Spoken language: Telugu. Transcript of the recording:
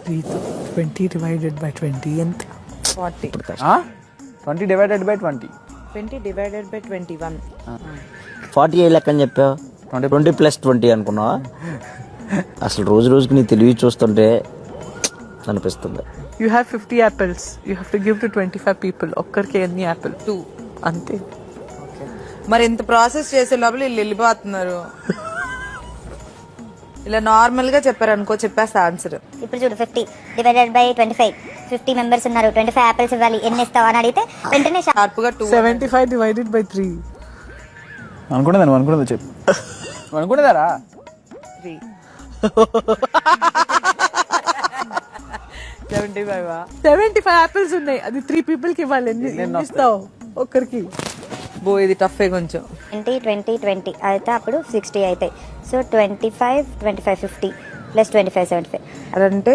20 divided by 20 ఎంత? 40. 20 divided by 20. 20 divided by 21. 40 ఏ లెక్క అని చెప్పావు? 20 + 20 అనుకున్నావా? అసలు రోజు రోజుకి నీ తెలివి చూస్తుంటే అనిపిస్తుంది. You have 50 apples. You have to give to 25 people. ఒక్కరికి ఎన్ని యాపిల్? 2 అంతే. మరి ఇంత ప్రాసెస్ చేసే లోపల వీళ్ళు వెళ్ళిపోతున్నారు. ఇలా నార్మల్ గా చెప్పారు అనుకో, చెప్పేస్తా ఆన్సర్. ఇప్పుడు చూడు 50 డివైడెడ్ బై 25. 50 మెంబర్స్ ఉన్నారు, 25 యాపిల్స్ ఇవ్వాలి, ఎన్ని ఇస్తావు అని అడిగితే వెంటనే షార్ప్ గా 2. 75 divided by 3. అనుకున్నదా చెప్పు. అనుకున్నదారా? 3. 75 యాపిల్స్ ఉన్నాయి, అది 3 people కి ఇవ్వాలి. ఎన్ని ఇస్తావు ఒక్కరికి? బో ఇది టఫే కొంచెం. 20 20 అయితే అప్పుడు 60 అవుతాయి. So 25 25 50 plus 25 75. అదంటే